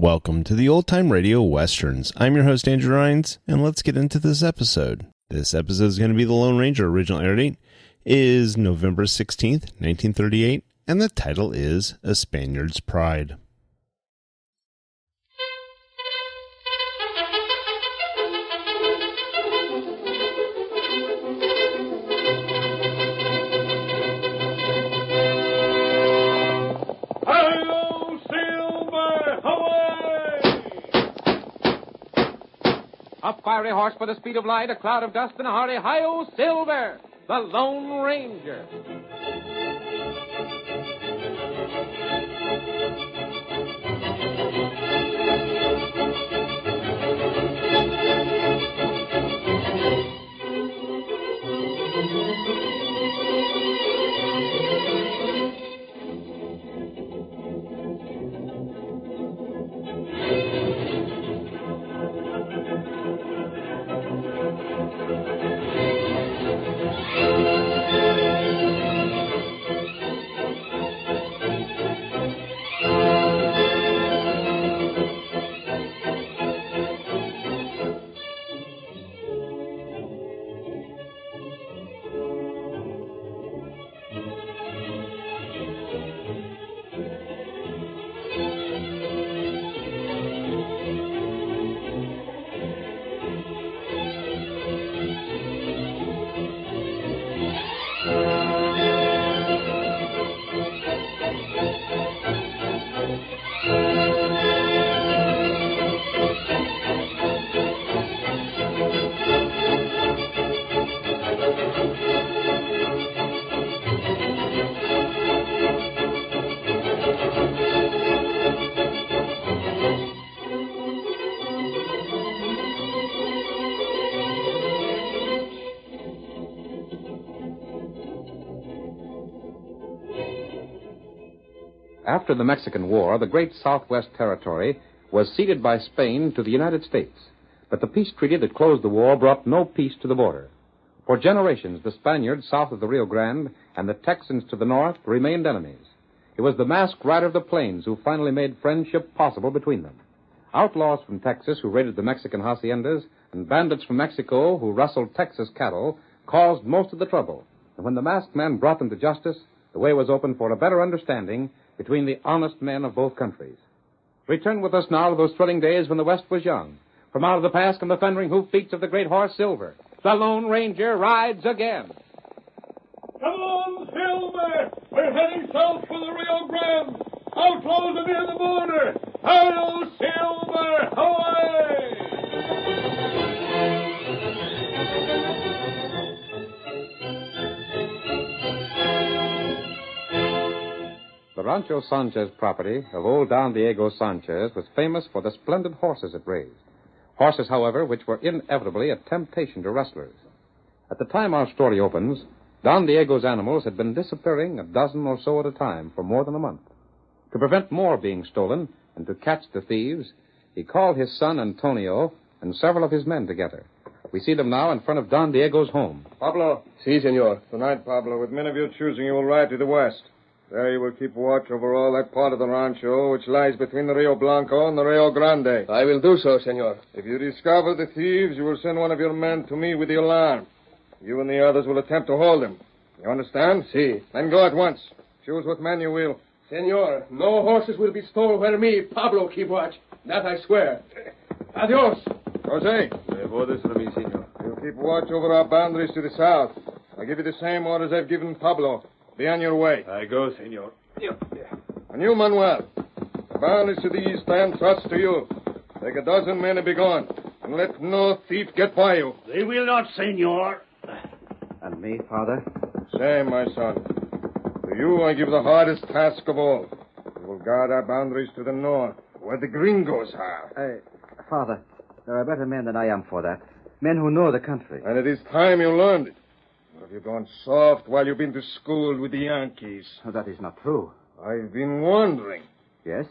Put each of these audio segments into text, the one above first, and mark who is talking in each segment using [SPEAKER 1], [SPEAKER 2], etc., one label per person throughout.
[SPEAKER 1] Welcome to the Old Time Radio Westerns. I'm your host, Andrew Rhines, and let's get into this episode. This episode is going to be The Lone Ranger. Original air date is November 16th, 1938, and the title is A Spaniard's Pride.
[SPEAKER 2] A fiery horse with the speed of light, a cloud of dust, and a hearty hi-yo Silver, the Lone Ranger. After the Mexican War, the great Southwest Territory was ceded by Spain to the United States. But the peace treaty that closed the war brought no peace to the border. For generations, the Spaniards south of the Rio Grande and the Texans to the north remained enemies. It was the masked rider of the plains who finally made friendship possible between them. Outlaws from Texas who raided the Mexican haciendas and bandits from Mexico who rustled Texas cattle caused most of the trouble. And when the masked man brought them to justice, the way was open for a better understanding between the honest men of both countries. Return with us now to those thrilling days when the West was young. From out of the past come the thundering hoofbeats of the great horse Silver. The Lone Ranger rides again.
[SPEAKER 3] Come on, Silver! We're heading south for the Rio Grande. Outlaws are near the border. Hi-yo, Silver! Away!
[SPEAKER 2] The Rancho Sanchez property of old Don Diego Sanchez was famous for the splendid horses it raised. Horses, however, which were inevitably a temptation to rustlers. At the time our story opens, Don Diego's animals had been disappearing a dozen or so at a time for more than a month. To prevent more being stolen and to catch the thieves, he called his son Antonio and several of his men together. We see them now in front of Don Diego's home.
[SPEAKER 4] Pablo.
[SPEAKER 5] Si, senor.
[SPEAKER 4] Tonight, Pablo, with men of your choosing, you will ride to the west. There you will keep watch over all that part of the rancho which lies between the Rio Blanco and the Rio Grande.
[SPEAKER 5] I will do so, senor.
[SPEAKER 4] If you discover the thieves, you will send one of your men to me with the alarm. You and the others will attempt to hold them. You understand?
[SPEAKER 5] Si.
[SPEAKER 4] Then go at once. Choose what men you will.
[SPEAKER 5] Senor, no horses will be stolen where me, Pablo, keep watch. That I swear. Adios.
[SPEAKER 4] Jose.
[SPEAKER 5] Orders from me, senor.
[SPEAKER 4] You keep watch over our boundaries to the south. I'll give you the same orders I've given Pablo. Be on your way.
[SPEAKER 5] I go, senor.
[SPEAKER 4] And you, Manuel. The boundaries to the east I entrust to you. Take a dozen men and be gone. And let no thief get by you.
[SPEAKER 3] They will not, senor.
[SPEAKER 6] And me, Father?
[SPEAKER 4] Same, my son. To you I give the hardest task of all. You will guard our boundaries to the north, where the gringos are.
[SPEAKER 6] Father, there are better men than I am for that. Men who know the country.
[SPEAKER 4] And it is time you learned it. Or have you gone soft while you've been to school with the Yankees?
[SPEAKER 6] Oh, that is not true.
[SPEAKER 4] I've been wondering.
[SPEAKER 6] Yes?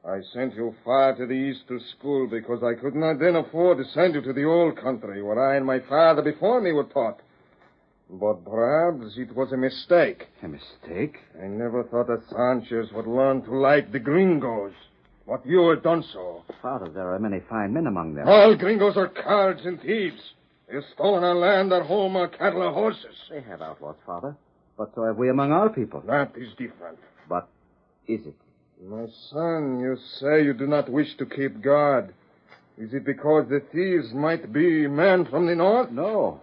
[SPEAKER 4] I sent you far to the east to school because I could not then afford to send you to the old country where I and my father before me were taught. But perhaps it was a mistake.
[SPEAKER 6] A mistake?
[SPEAKER 4] I never thought that Sanchez would learn to like the gringos. But you have done so.
[SPEAKER 6] Father, there are many fine men among them.
[SPEAKER 4] All gringos are cowards and thieves. They've stolen our land, our home, our cattle, our horses.
[SPEAKER 6] They have outlaws, Father. But so have we among our people.
[SPEAKER 4] That is different.
[SPEAKER 6] But is it?
[SPEAKER 4] My son, you say you do not wish to keep guard. Is it because the thieves might be men from the north?
[SPEAKER 6] No.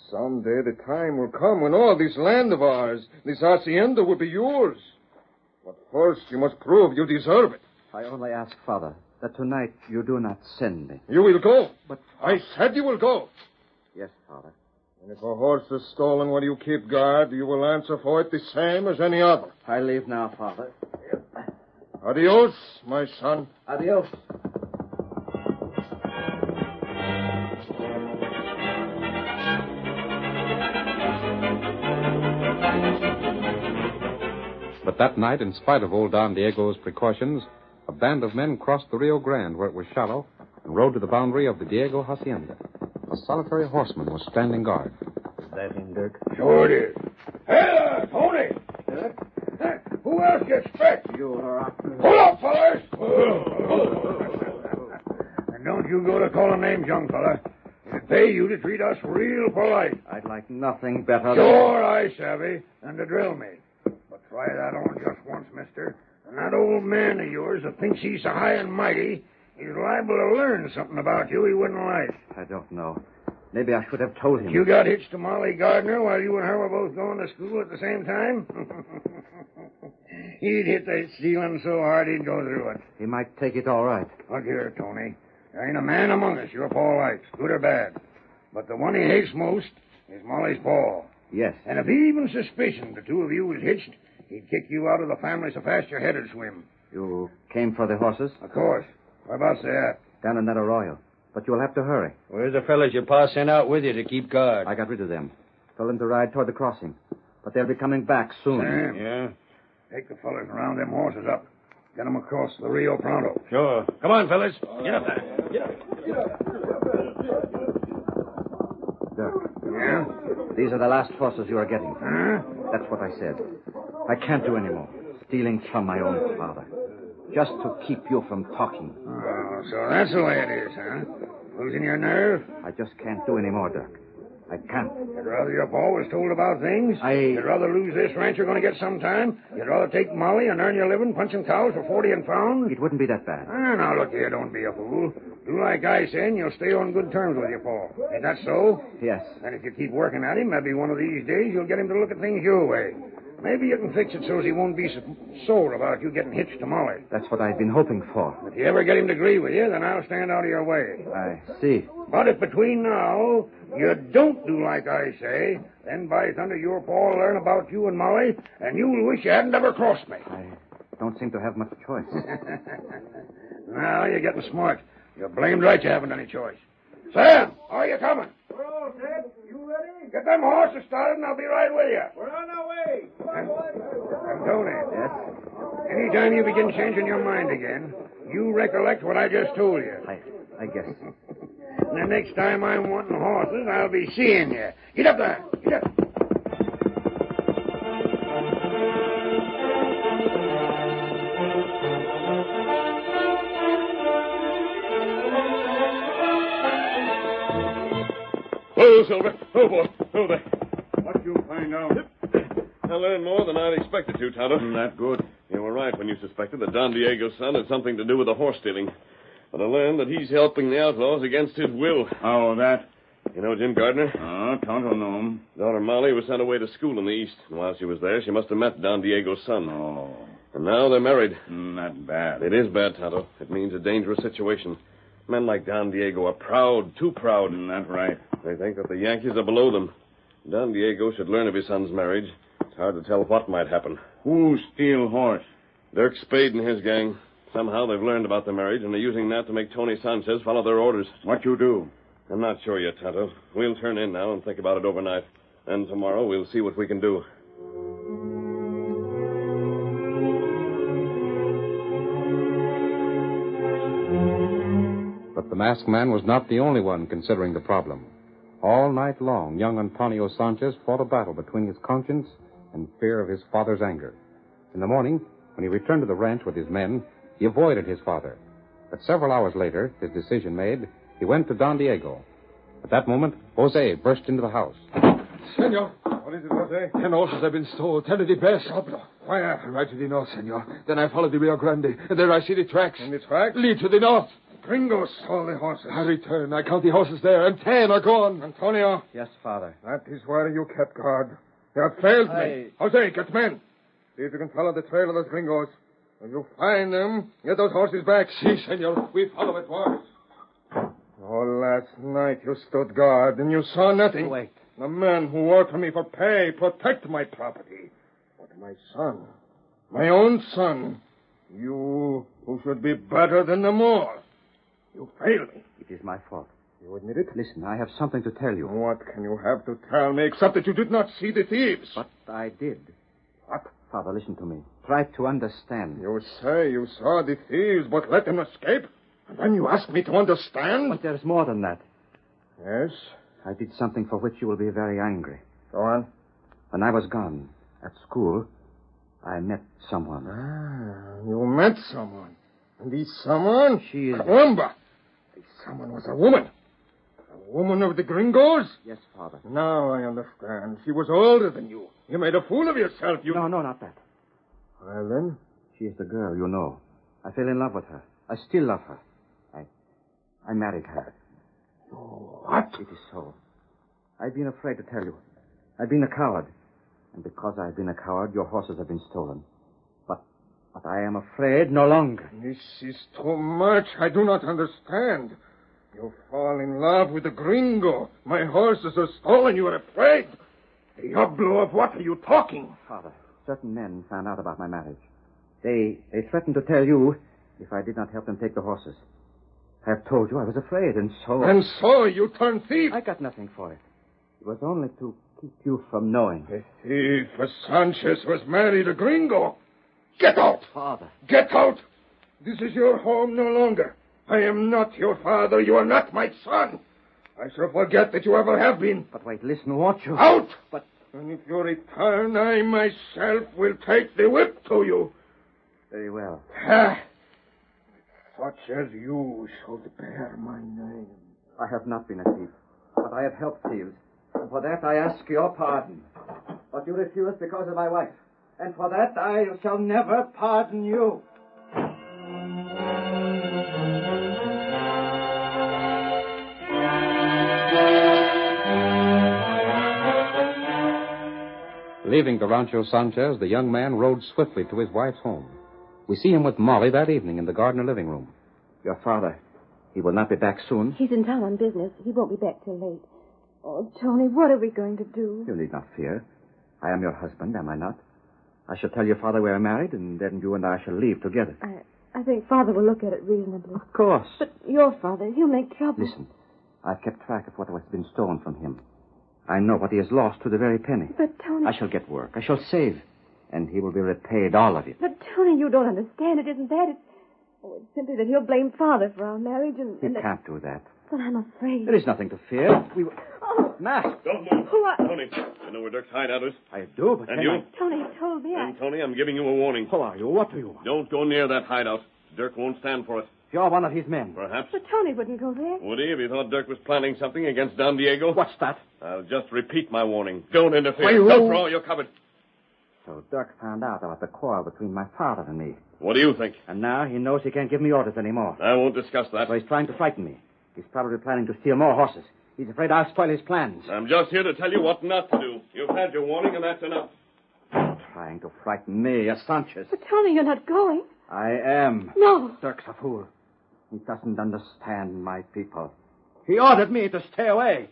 [SPEAKER 4] Someday the time will come when all this land of ours, this hacienda, will be yours. But first you must prove you deserve it.
[SPEAKER 6] I only ask, Father, that tonight you do not send me.
[SPEAKER 4] You will go.
[SPEAKER 6] But
[SPEAKER 4] I said you will go.
[SPEAKER 6] Yes, Father.
[SPEAKER 4] And if a horse is stolen while you keep guard, you will answer for it the same as any other.
[SPEAKER 6] I leave now, Father.
[SPEAKER 4] Adios, my son.
[SPEAKER 6] Adios.
[SPEAKER 2] But that night, in spite of old Don Diego's precautions, a band of men crossed the Rio Grande where it was shallow and rode to the boundary of the Diego hacienda. A solitary horseman was standing guard.
[SPEAKER 6] Is that him, Dirk?
[SPEAKER 3] Sure it is. Hey there, Tony! Who else you expect?
[SPEAKER 6] You are...
[SPEAKER 3] Pull up, fellas! And don't you go to calling names, young fella. It'd pay you to treat us real polite.
[SPEAKER 6] I'd like nothing better than...
[SPEAKER 3] Sure, I savvy, and to drill me. But try that on just once, mister. And that old man of yours that thinks he's so high and mighty, he's liable to learn something about you he wouldn't like.
[SPEAKER 6] I don't know. Maybe I should have told him.
[SPEAKER 3] You got hitched to Molly Gardner while you and her were both going to school at the same time? He'd hit that ceiling so hard he'd go through it.
[SPEAKER 6] He might take it all right.
[SPEAKER 3] Look here, Tony. There ain't a man among us your Paul likes, good or bad. But the one he hates most is Molly's Paul.
[SPEAKER 6] Yes.
[SPEAKER 3] And if he even suspicioned the two of you was hitched, he'd kick you out of the family so fast your head'd swim.
[SPEAKER 6] You came for the horses?
[SPEAKER 3] Of course. Whereabouts they at?
[SPEAKER 6] Down in that arroyo. But you'll have to hurry.
[SPEAKER 5] Where's the fellas your pa sent out with you to keep guard?
[SPEAKER 6] I got rid of them. Told them to ride toward the crossing. But they'll be coming back soon.
[SPEAKER 3] Sam,
[SPEAKER 5] Yeah?
[SPEAKER 3] take the fellas around them horses up. Get them across the Rio pronto.
[SPEAKER 5] Sure. Come on, fellas. Get up there. Get up.
[SPEAKER 6] Dirk,
[SPEAKER 3] Yeah?
[SPEAKER 6] these are the last horses you are getting.
[SPEAKER 3] Huh?
[SPEAKER 6] That's what I said. I can't do any more. Stealing from my own father. Just to keep you from talking.
[SPEAKER 3] Oh, so that's the way it is, huh? Losing your nerve?
[SPEAKER 6] I just can't do any more, Dirk. I can't.
[SPEAKER 3] You'd rather your pa was told about things? You'd rather lose this ranch you're going to get sometime? You'd rather take Molly and earn your living punching cows for 40 and pound?
[SPEAKER 6] It wouldn't be that bad.
[SPEAKER 3] Now, look here, don't be a fool. Do like I say, and you'll stay on good terms with your pa. Ain't that so?
[SPEAKER 6] Yes.
[SPEAKER 3] And if you keep working at him, maybe one of these days you'll get him to look at things your way. Maybe you can fix it so he won't be so sore about you getting hitched to Molly.
[SPEAKER 6] That's what I've been hoping for.
[SPEAKER 3] If you ever get him to agree with you, then I'll stand out of your way.
[SPEAKER 6] I see.
[SPEAKER 3] But if between now you don't do like I say, then by thunder your pa will learn about you and Molly, and you'll wish you hadn't ever crossed me.
[SPEAKER 6] I don't seem to have much choice.
[SPEAKER 3] Now you're getting smart. You're blamed right you haven't any choice. Sam, are you coming?
[SPEAKER 5] We're all set. You ready?
[SPEAKER 3] Get them horses started and I'll be right with you.
[SPEAKER 5] We're on our way.
[SPEAKER 3] And Tony,
[SPEAKER 6] Yes?
[SPEAKER 3] anytime you begin changing your mind again, you recollect what I just told you.
[SPEAKER 6] I guess.
[SPEAKER 3] And the next time I'm wanting horses, I'll be seeing you. Get up there. Get up.
[SPEAKER 7] Oh, Silver. Oh, boy. Oh, there.
[SPEAKER 3] What you find out?
[SPEAKER 7] I learned more than I'd expected to, Tonto.
[SPEAKER 3] That good.
[SPEAKER 7] You were right when you suspected that Don Diego's son had something to do with the horse stealing. But I learned that he's helping the outlaws against his will.
[SPEAKER 3] How that?
[SPEAKER 7] You know Jim Gardner?
[SPEAKER 3] Tonto know him.
[SPEAKER 7] Daughter Molly was sent away to school in the East. And while she was there, she must have met Don Diego's son.
[SPEAKER 3] Oh.
[SPEAKER 7] And now they're married.
[SPEAKER 3] Not bad.
[SPEAKER 7] It is bad, Tonto. It means a dangerous situation. Men like Don Diego are proud, too proud.
[SPEAKER 3] That's right.
[SPEAKER 7] They think that the Yankees are below them. Don Diego should learn of his son's marriage. It's hard to tell what might happen.
[SPEAKER 3] Who steal horse?
[SPEAKER 7] Dirk Spade and his gang. Somehow they've learned about the marriage, and they're using that to make Tony Sanchez follow their orders.
[SPEAKER 3] What you do?
[SPEAKER 7] I'm not sure yet, Tonto. We'll turn in now and think about it overnight. And tomorrow we'll see what we can do.
[SPEAKER 2] But the masked man was not the only one considering the problem. All night long, young Antonio Sanchez fought a battle between his conscience and fear of his father's anger. In the morning, when he returned to the ranch with his men, He avoided his father. But several hours later, his decision made, he went to Don Diego. At that moment, Jose burst into the house.
[SPEAKER 5] Senor.
[SPEAKER 4] What is it, Jose?
[SPEAKER 5] 10 horses have been stolen. 10 of the best.
[SPEAKER 4] Where?
[SPEAKER 5] Right to the north, senor. Then I followed the Rio Grande, and there I see the tracks.
[SPEAKER 4] And the tracks?
[SPEAKER 5] Lead to the north.
[SPEAKER 4] Gringos stole the horses.
[SPEAKER 5] I return. I count the horses there, and 10 are gone.
[SPEAKER 4] Antonio,
[SPEAKER 6] Yes, Father.
[SPEAKER 4] that is where you kept guard. You have failed me. Jose, get men. See if you can follow the trail of those gringos. When you find them, get those horses back.
[SPEAKER 5] Si, senor. We follow at once.
[SPEAKER 4] Oh, last night you stood guard and you saw nothing.
[SPEAKER 6] Wait.
[SPEAKER 4] The men who work for me for pay protect my property. But my son, my own son, you who should be better than them all, you failed me.
[SPEAKER 6] It is my fault.
[SPEAKER 4] You admit it?
[SPEAKER 6] Listen, I have something to tell you.
[SPEAKER 4] What can you have to tell me except that you did not see the thieves?
[SPEAKER 6] But I did.
[SPEAKER 4] What?
[SPEAKER 6] Father, listen to me. Try to understand.
[SPEAKER 4] You say you saw the thieves but let them escape? And then you ask me to understand?
[SPEAKER 6] But there's more than that.
[SPEAKER 4] Yes?
[SPEAKER 6] I did something for which you will be very angry.
[SPEAKER 4] Go on.
[SPEAKER 6] When I was gone, at school, I met someone.
[SPEAKER 4] Ah, you met someone. And this someone?
[SPEAKER 6] She is...
[SPEAKER 4] Caramba! This someone was a woman. A woman of the gringos?
[SPEAKER 6] Yes, Father.
[SPEAKER 4] Now I understand. She was older than you. You made a fool of yourself.
[SPEAKER 6] No, not that.
[SPEAKER 4] Well, then?
[SPEAKER 6] She is the girl you know. I fell in love with her. I still love her. I married her.
[SPEAKER 4] What?
[SPEAKER 6] It is so. I've been afraid to tell you. I've been a coward. And because I've been a coward, your horses have been stolen. But I am afraid no longer.
[SPEAKER 4] This is too much. I do not understand. You fall in love with a gringo. My horses are stolen. You are afraid. Diablo, of what are you talking?
[SPEAKER 6] Father, certain men found out about my marriage. They threatened to tell you if I did not help them take the horses. I have told you I was afraid, and so...
[SPEAKER 4] And so you turned thief?
[SPEAKER 6] I got nothing for it. It was only to keep you from knowing.
[SPEAKER 4] The thief, Sanchez, was married a gringo. Get out!
[SPEAKER 6] Father.
[SPEAKER 4] Get out! This is your home no longer. I am not your father. You are not my son. I shall forget that you ever have been.
[SPEAKER 6] But wait, listen, won't you?
[SPEAKER 4] Out!
[SPEAKER 6] But...
[SPEAKER 4] And if you return, I myself will take the whip to you.
[SPEAKER 6] Very well.
[SPEAKER 4] Such as you should bear my name.
[SPEAKER 6] I have not been a thief, but I have helped thieves. And for that I ask your pardon. But you refused because of my wife. And for that I shall never pardon you.
[SPEAKER 2] Leaving the Rancho Sanchez, the young man rode swiftly to his wife's home. We see him with Molly that evening in the Gardner living room.
[SPEAKER 6] Your father, he will not be back soon.
[SPEAKER 8] He's in town on business. He won't be back till late. Oh, Tony, what are we going to do?
[SPEAKER 6] You need not fear. I am your husband, am I not? I shall tell your father we are married, and then you and I shall leave together.
[SPEAKER 8] I think Father will look at it reasonably.
[SPEAKER 6] Of course.
[SPEAKER 8] But your father, he'll make trouble.
[SPEAKER 6] Listen, I've kept track of what has been stolen from him. I know what he has lost to the very penny.
[SPEAKER 8] But, Tony...
[SPEAKER 6] I shall get work. I shall save. And he will be repaid, all of it.
[SPEAKER 8] But, Tony, you don't understand. It isn't that. It's simply that he'll blame Father for our marriage and...
[SPEAKER 6] He can't do that.
[SPEAKER 8] But I'm afraid.
[SPEAKER 6] There is nothing to fear.
[SPEAKER 8] Oh!
[SPEAKER 6] Mask!
[SPEAKER 7] Don't move.
[SPEAKER 8] Who are...
[SPEAKER 7] Tony, you know where Dirk's hideout is?
[SPEAKER 6] I do, but...
[SPEAKER 7] And you?
[SPEAKER 8] Tony told me
[SPEAKER 7] And Tony, I'm giving you a warning.
[SPEAKER 6] Who are you? What do you want?
[SPEAKER 7] Don't go near that hideout. Dirk won't stand for it.
[SPEAKER 6] You're one of his men.
[SPEAKER 7] Perhaps.
[SPEAKER 8] But Tony wouldn't go there.
[SPEAKER 7] Would he if he thought Dirk was planning something against Don Diego?
[SPEAKER 6] What's that?
[SPEAKER 7] I'll just repeat my warning. Don't interfere.
[SPEAKER 6] Wait,
[SPEAKER 7] Don't throw. You're covered.
[SPEAKER 6] So Dirk found out about the quarrel between my father and me.
[SPEAKER 7] What do you think?
[SPEAKER 6] And now he knows he can't give me orders anymore.
[SPEAKER 7] I won't discuss that.
[SPEAKER 6] So he's trying to frighten me. He's probably planning to steal more horses. He's afraid I'll spoil his plans.
[SPEAKER 7] I'm just here to tell you what not to do. You've had your warning, and that's enough.
[SPEAKER 6] Trying to frighten me, a Sanchez.
[SPEAKER 8] But, Tony, you're not going.
[SPEAKER 6] I am.
[SPEAKER 8] No.
[SPEAKER 6] Dirk's a fool. He doesn't understand my people. He ordered me to stay away.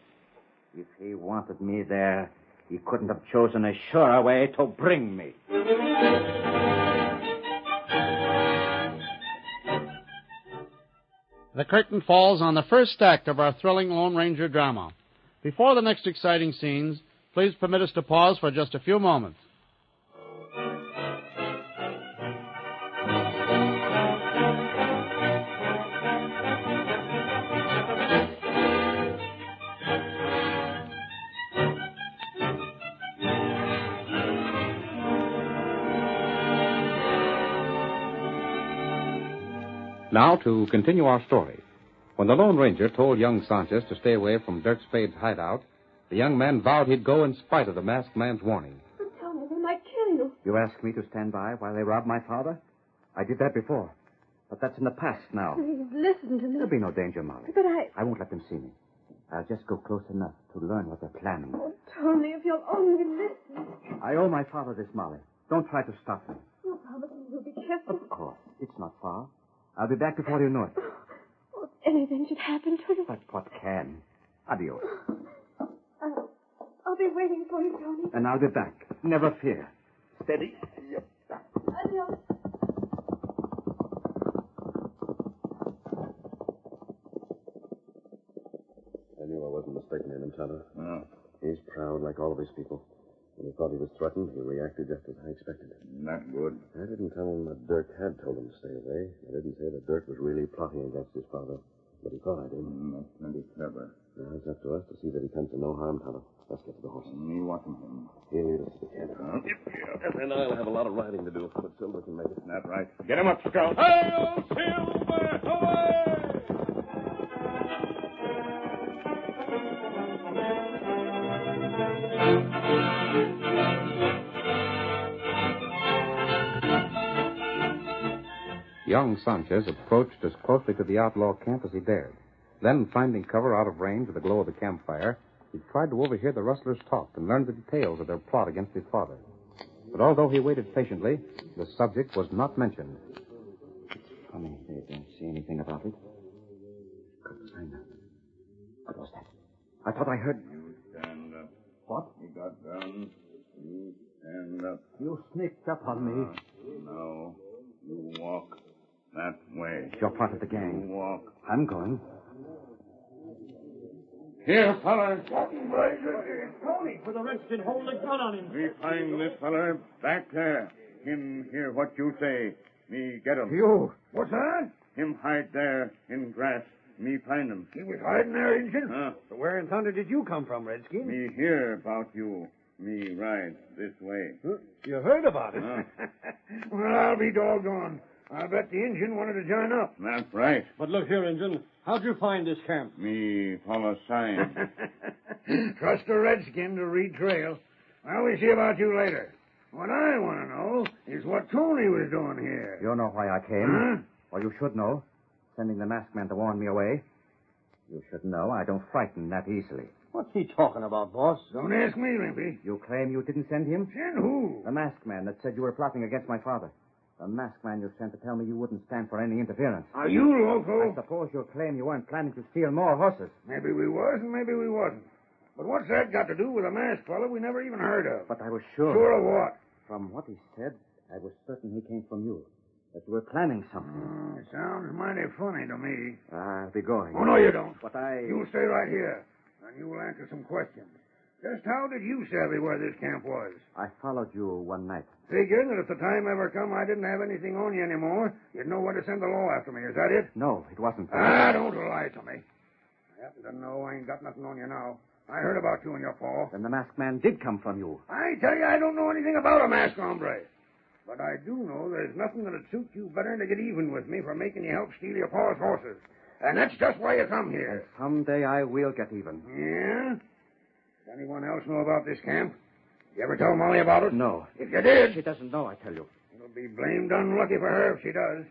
[SPEAKER 6] If he wanted me there, he couldn't have chosen a surer way to bring me.
[SPEAKER 9] The curtain falls on the first act of our thrilling Lone Ranger drama. Before the next exciting scenes, please permit us to pause for just a few moments.
[SPEAKER 2] Now, to continue our story. When the Lone Ranger told young Sanchez to stay away from Dirk Spade's hideout, the young man vowed he'd go in spite of the masked man's warning.
[SPEAKER 8] But Tony, they might kill you.
[SPEAKER 6] You asked me to stand by while they robbed my father? I did that before. But that's in the past now.
[SPEAKER 8] Please, listen to me.
[SPEAKER 6] There'll be no danger, Molly.
[SPEAKER 8] But
[SPEAKER 6] I won't let them see me. I'll just go close enough to learn what they're planning.
[SPEAKER 8] Oh, Tony, if you'll only listen.
[SPEAKER 6] I owe my father this, Molly. Don't try to stop me.
[SPEAKER 8] You promise me you'll be careful.
[SPEAKER 6] Of course. It's not far. I'll be back before you know it.
[SPEAKER 8] Oh, if anything should happen to you.
[SPEAKER 6] But what can? Adios.
[SPEAKER 8] I'll be waiting for you, Tony.
[SPEAKER 6] And I'll be back. Never fear. Steady.
[SPEAKER 8] Adios.
[SPEAKER 7] I knew I wasn't mistaken in him, Tonto.
[SPEAKER 4] Oh.
[SPEAKER 7] He's proud like all of his people. When he thought he was threatened, he reacted just as I expected.
[SPEAKER 4] Not good.
[SPEAKER 7] I didn't tell him that Dirk had told him to stay away. I didn't say that Dirk was really plotting against his father. But he thought I did.
[SPEAKER 4] That's plenty clever.
[SPEAKER 7] Now it's up to us to see that he comes to no harm, Tonto. Let's get to the horses.
[SPEAKER 4] Me watching him.
[SPEAKER 7] He'll lead us to the camp. And then I'll have a lot of riding to do, but Silver can make it.
[SPEAKER 4] That's right. Get him up, Scout.
[SPEAKER 3] Hail, Silver! Away!
[SPEAKER 2] Young Sanchez approached as closely to the outlaw camp as he dared. Then, finding cover out of range of the glow of the campfire, he tried to overhear the rustlers talk and learn the details of their plot against his father. But although he waited patiently, the subject was not mentioned.
[SPEAKER 6] Funny, they don't see anything about it. Couldn't find them. What was that? I thought I heard...
[SPEAKER 4] You stand up.
[SPEAKER 6] What?
[SPEAKER 4] He got guns. You stand up.
[SPEAKER 6] You sneaked up on me.
[SPEAKER 4] No. You walk that way.
[SPEAKER 6] You're part of the gang.
[SPEAKER 4] You walk.
[SPEAKER 6] I'm going.
[SPEAKER 3] Here, fella.
[SPEAKER 4] Tony,
[SPEAKER 3] For the redskin, hold a gun on him.
[SPEAKER 4] we find this fella back there. Him hear what you say. Me get him.
[SPEAKER 6] You!
[SPEAKER 4] What's that? Him hide there in grass. Me find him. He was hiding there, Injun?
[SPEAKER 5] So where in thunder did you come from, Redskin?
[SPEAKER 4] Me hear about you. Me ride this way.
[SPEAKER 5] You heard about it.
[SPEAKER 4] Well, I'll be doggone. I bet the Injun wanted to join up. That's right.
[SPEAKER 5] But look here, Injun. How'd you find this camp?
[SPEAKER 4] Me follow sign. Trust a redskin to read trail. Well, we'll see about you later. What I want to know is what Tony was doing here.
[SPEAKER 6] You know why I came. Or you should know. Sending the masked man to warn me away. You should know I don't frighten that easily.
[SPEAKER 5] What's he talking about, boss?
[SPEAKER 4] Don't ask me, Limpy.
[SPEAKER 6] You claim you didn't send him?
[SPEAKER 4] Send who?
[SPEAKER 6] The masked man that said you were plotting against my father. The masked man you sent to tell me you wouldn't stand for any interference.
[SPEAKER 4] Are you loco?
[SPEAKER 6] I suppose you'll claim you weren't planning to steal more horses.
[SPEAKER 4] Maybe we was and maybe we wasn't. But what's that got to do with a masked fellow we never even heard of?
[SPEAKER 6] But I was sure.
[SPEAKER 4] Sure of what?
[SPEAKER 6] From what he said, I was certain he came from you. That you were planning something.
[SPEAKER 4] It sounds mighty funny to me.
[SPEAKER 6] I'll be going.
[SPEAKER 4] Oh, no, you don't.
[SPEAKER 6] But I...
[SPEAKER 4] You stay right here, and you will answer some questions. Just how did you savvy where this camp was?
[SPEAKER 6] I followed you one night.
[SPEAKER 4] Figured that if the time ever come I didn't have anything on you anymore, you'd know where to send the law after me. Is that it?
[SPEAKER 6] No, it wasn't.
[SPEAKER 4] Don't lie to me. I happen to know I ain't got nothing on you now. I heard about you and your paw.
[SPEAKER 6] Then the masked man did come from you.
[SPEAKER 4] I tell you, I don't know anything about a masked hombre. But I do know there's nothing that'd suit you better than to get even with me for making you help steal your paw's horses. And that's just why you come here.
[SPEAKER 6] Someday I will get even.
[SPEAKER 4] Yeah? Does anyone else know about this camp? You ever tell Molly about it?
[SPEAKER 6] No.
[SPEAKER 4] If you did,
[SPEAKER 6] She doesn't know, I tell you.
[SPEAKER 4] it'll be blamed unlucky for her if she does.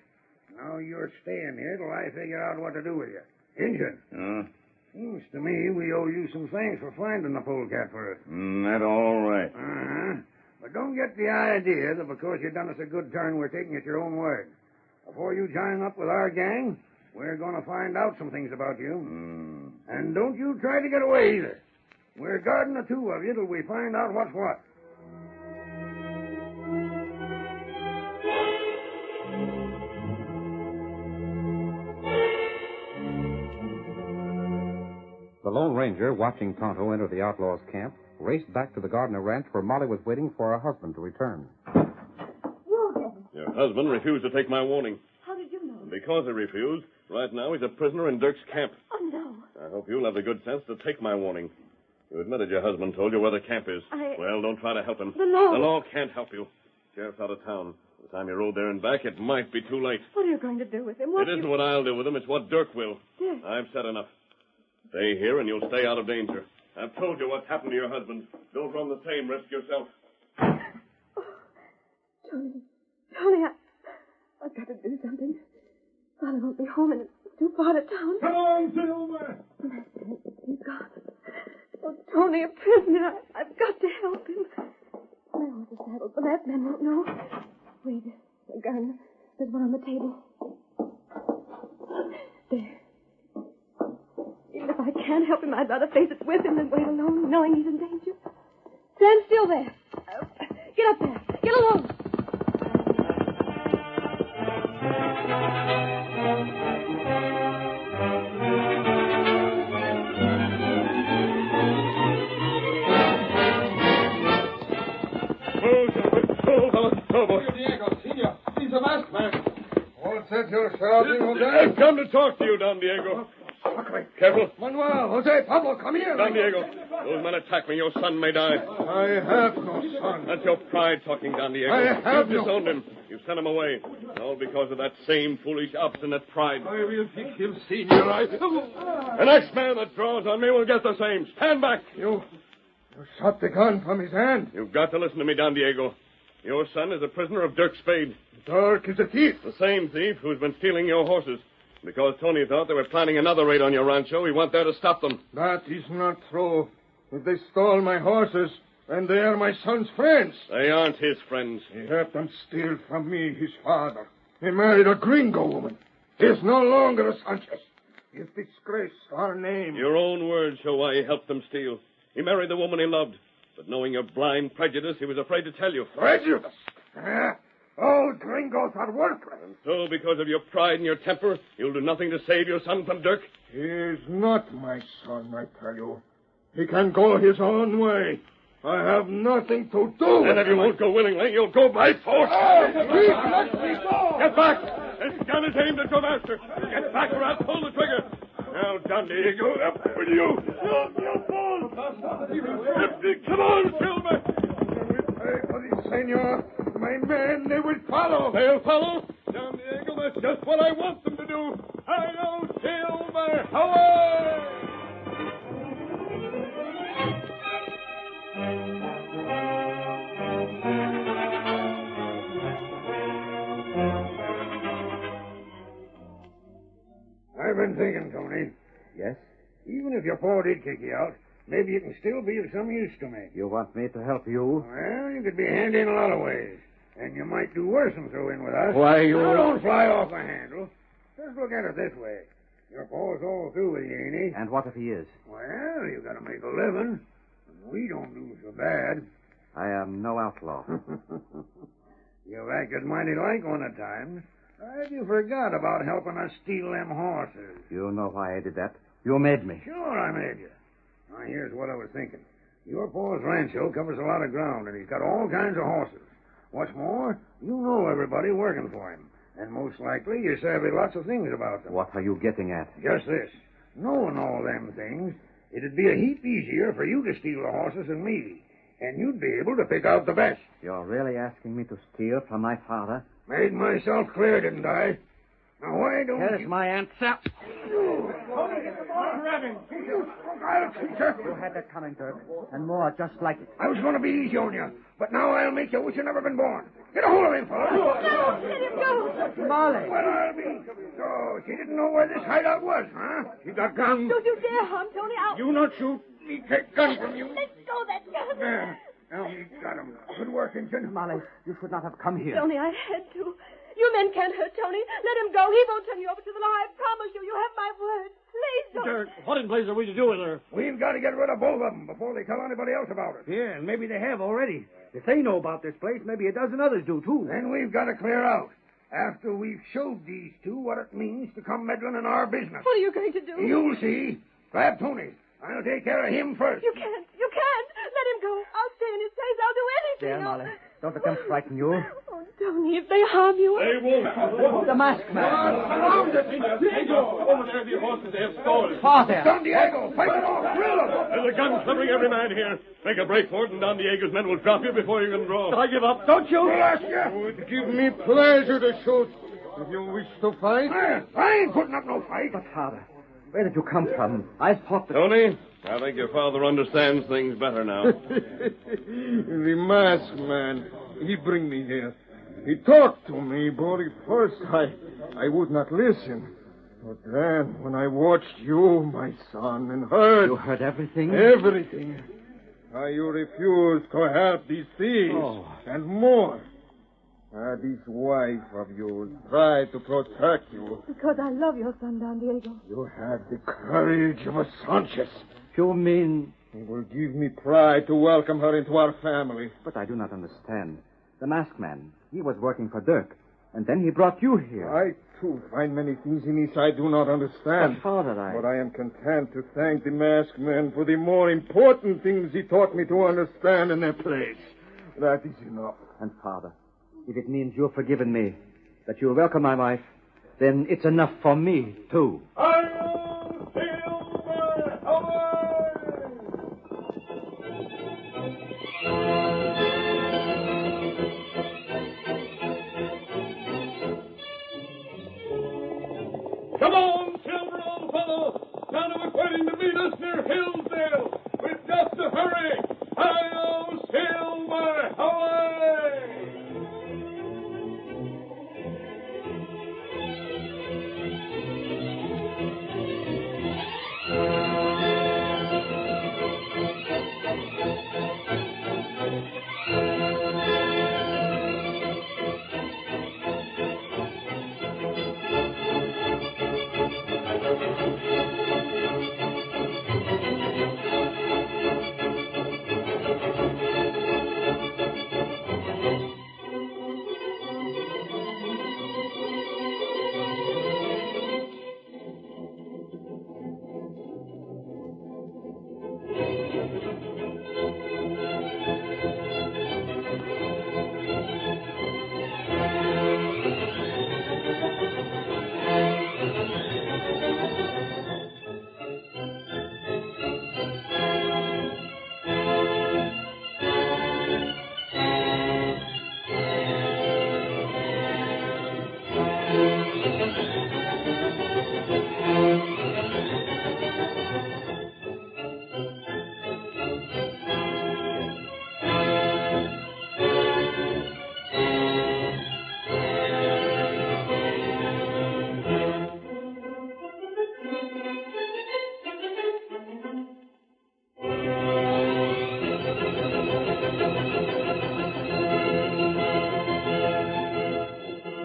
[SPEAKER 4] Now you're staying here till I figure out what to do with you. Injun. Seems to me we owe you some thanks for finding the polecat for us.
[SPEAKER 10] That all right.
[SPEAKER 4] Uh-huh. But don't get the idea that because you've done us a good turn, we're taking it your own word. Before you join up with our gang, we're going to find out some things about you. And don't you try to get away either. We're guarding the two of you till we find out what's what.
[SPEAKER 2] The Lone Ranger, watching Tonto enter the outlaws' camp, raced back to the Gardner ranch where Molly was waiting for her husband to return.
[SPEAKER 8] You again.
[SPEAKER 7] Your husband refused to take my warning.
[SPEAKER 8] How did you know?
[SPEAKER 7] Because he refused, right now he's a prisoner in Dirk's camp.
[SPEAKER 8] Oh, no.
[SPEAKER 7] I hope you'll have the good sense to take my warning. You admitted your husband told you where the camp is. Well, don't try to help him.
[SPEAKER 8] The law.
[SPEAKER 7] The law can't help you. Sheriff's out of town. time you rode there and back, it might be too late.
[SPEAKER 8] What are you going to do with him?
[SPEAKER 7] It isn't what I'll do with him. It's what Dirk will.
[SPEAKER 8] Dirk?
[SPEAKER 7] I've said enough. Stay here and you'll stay out of danger. I've told you what's happened to your husband. Don't run the same risk yourself.
[SPEAKER 8] Tony, I've got to do something. Father won't be home and it's too far to town.
[SPEAKER 3] Come on, Silver!
[SPEAKER 8] He's gone. Oh, Tony, a prisoner. I've got to help him. My horse is saddled. The last man won't know. Wait, a gun. There's one on the table. There. Even if I can't help him, I'd rather face it with him than wait alone, knowing he's in danger. Stand still there. Get up there. Get along.
[SPEAKER 3] Diego, Senor, he's a masked man.
[SPEAKER 4] What's that you're shouting, Jose?
[SPEAKER 7] I've come to talk to you, Don Diego.
[SPEAKER 4] Quickly.
[SPEAKER 7] Careful.
[SPEAKER 4] Manuel, Jose, Pablo, come here.
[SPEAKER 7] Don Diego, those men attack me. Your son may die.
[SPEAKER 4] I have no son.
[SPEAKER 7] That's your pride talking, Don Diego.
[SPEAKER 4] I have
[SPEAKER 7] You've
[SPEAKER 4] no...
[SPEAKER 7] disowned him. You've sent him away. All because of that same foolish, obstinate pride.
[SPEAKER 3] I will pick him, Senor.
[SPEAKER 7] The next man that draws on me will get the same. Stand back.
[SPEAKER 4] You shot the gun from his hand.
[SPEAKER 7] You've got to listen to me, Don Diego. Your son is a prisoner of Dirk Spade.
[SPEAKER 4] Dirk is a thief.
[SPEAKER 7] The same thief who's been stealing your horses. Because Tony thought they were planning another raid on your rancho, we went there to stop them.
[SPEAKER 4] That is not true. If they stole my horses, then they are my son's friends.
[SPEAKER 7] They aren't his friends.
[SPEAKER 4] He helped them steal from me, his father. He married a gringo woman. He is no longer a Sanchez. He has disgraced our name.
[SPEAKER 7] Your own words show why he helped them steal. He married the woman he loved. But knowing your blind prejudice, he was afraid to tell you.
[SPEAKER 4] Prejudice? All gringos are worthless.
[SPEAKER 7] And so, because of your pride and your temper, you'll do nothing to save your son from Dirk?
[SPEAKER 4] He is not my son, I tell you. He can go his own way. I have nothing to do with
[SPEAKER 7] And if you won't go willingly, you'll go by force.
[SPEAKER 4] Please let me go.
[SPEAKER 7] Get back! This gun is aimed at your master. Get back or I'll pull the trigger. Now, Don Diego, up with you. You fool! Come on, Silver!
[SPEAKER 4] Hey, for this, senor. My men, they will follow.
[SPEAKER 7] They'll follow? Don Diego, that's just what I want them to do. Hi-yo, Silver! Away!
[SPEAKER 10] I've been thinking, Tony.
[SPEAKER 6] Yes?
[SPEAKER 10] Even if your paw did kick you out, maybe you can still be of some use to me.
[SPEAKER 6] You want me to help you?
[SPEAKER 10] Well, you could be handy in a lot of ways. And you might do worse than throw in with us.
[SPEAKER 6] Why, you...
[SPEAKER 10] Now, don't fly off the handle. Just look at it this way. Your paw's all through with you, ain't he?
[SPEAKER 6] And what if he is?
[SPEAKER 10] Well, you got to make a living. And we don't do so bad.
[SPEAKER 6] I am no outlaw.
[SPEAKER 10] You've acted mighty like one at times. Have you forgot about helping us steal them horses?
[SPEAKER 6] You know why I did that. You made me.
[SPEAKER 10] Sure, I made you. Now, here's what I was thinking. Your paw's rancho covers a lot of ground, and he's got all kinds of horses. What's more, you know everybody working for him. And most likely you savvy lots of things about them.
[SPEAKER 6] What are you getting at?
[SPEAKER 10] Just this. Knowing all them things, it'd be a heap easier for you to steal the horses than me. And you'd be able to pick out the best.
[SPEAKER 6] You're really asking me to steal from my father?
[SPEAKER 10] Made myself clear, didn't I? Now, why don't
[SPEAKER 6] Here's
[SPEAKER 10] you...
[SPEAKER 6] my answer.
[SPEAKER 10] Grab him. I'll teach her.
[SPEAKER 6] You had that coming, Dirk, and more just like it.
[SPEAKER 10] I was going to be easy on you, but now I'll make you wish you'd never been born. Get a hold of him, fella.
[SPEAKER 8] No, let him go.
[SPEAKER 6] Molly.
[SPEAKER 10] Well, I'll be... So, she didn't know where this hideout was, huh? She got guns.
[SPEAKER 8] Don't you dare harm Tony.
[SPEAKER 10] You not shoot. Me take gun from you.
[SPEAKER 8] Let go that gun.
[SPEAKER 10] There. Now we got him. Good work, Injun.
[SPEAKER 6] Molly, you should not have come here.
[SPEAKER 8] Tony, I had to. You men can't hurt Tony. Let him go. He won't turn you over to the law. I promise you. You have my word. Please don't.
[SPEAKER 9] Dirk, what in blazes are we to do with her?
[SPEAKER 10] We've got to get rid of both of them before they tell anybody else about it.
[SPEAKER 11] Yeah, and maybe they have already. If they know about this place, maybe a dozen others do, too.
[SPEAKER 10] Then we've got to clear out. After we've showed these two what it means to come meddling in our business.
[SPEAKER 8] What are you going to do?
[SPEAKER 10] You'll see. Grab Tony. I'll take care of him first.
[SPEAKER 8] You can't. You can't. Let him go. I'll stay in his place. I'll do anything.
[SPEAKER 6] There, Molly. Don't let them frighten you.
[SPEAKER 8] Oh, Tony, if they harm you...
[SPEAKER 7] They won't.
[SPEAKER 6] The masked man.
[SPEAKER 7] Over there, the horses they have stolen.
[SPEAKER 6] Father.
[SPEAKER 10] Don Diego, fight it off. Drill them.
[SPEAKER 7] They'll There's a gun covering every man here. Make a break for it, and Don Diego's men will drop you before you can draw.
[SPEAKER 5] I give up. Don't you?
[SPEAKER 4] It would give me pleasure to shoot. If you wish to fight...
[SPEAKER 10] I ain't putting up no fight.
[SPEAKER 6] But, Father, where did you come from? I thought that...
[SPEAKER 7] Tony, I think your father understands things better now.
[SPEAKER 4] The masked man, he bring me here. He talked to me, but at first I would not listen. But then, when I watched you, my son, and heard...
[SPEAKER 6] You heard everything?
[SPEAKER 4] Everything. How you refused to help these thieves.
[SPEAKER 6] Oh.
[SPEAKER 4] And more. This wife of yours tried to protect you.
[SPEAKER 8] Because I love your son, Don Diego.
[SPEAKER 4] You had the courage of a Sanchez.
[SPEAKER 6] You mean...
[SPEAKER 4] It will give me pride to welcome her into our family.
[SPEAKER 6] But I do not understand. The masked man, he was working for Dirk. And then he brought you here.
[SPEAKER 4] I, too, find many things in this I do not understand.
[SPEAKER 6] But, Father,
[SPEAKER 4] But I am content to thank the masked man for the more important things he taught me to understand in their place. That is enough.
[SPEAKER 6] And, Father, if it means you've forgiven me, that you'll welcome my wife, then it's enough for me, too.
[SPEAKER 3] Come on, Silver, old fellow. Santa was waiting to meet us near Hillsdale. We've got to hurry. Hi-yo, Silver, away!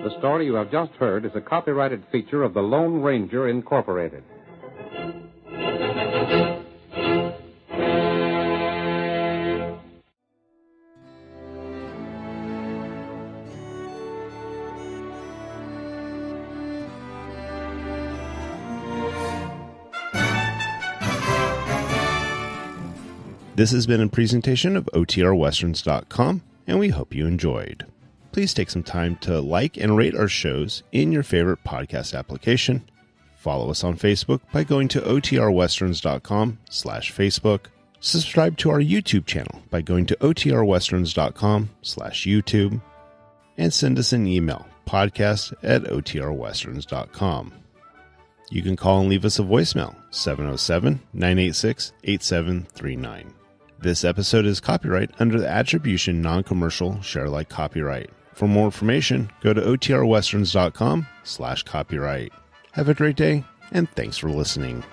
[SPEAKER 2] The story you have just heard is a copyrighted feature of the Lone Ranger, Incorporated.
[SPEAKER 1] This has been a presentation of OTRWesterns.com, and we hope you enjoyed. Please take some time to like and rate our shows in your favorite podcast application. Follow us on Facebook by going to OTRWesterns.com/Facebook. Subscribe to our YouTube channel by going to OTRWesterns.com/YouTube. And send us an email, podcast@OTRWesterns.com. You can call and leave us a voicemail, 707-986-8739. This episode is copyright under the Attribution Non-Commercial Share Alike copyright. For more information, go to OTRWesterns.com/copyright. Have a great day, and thanks for listening.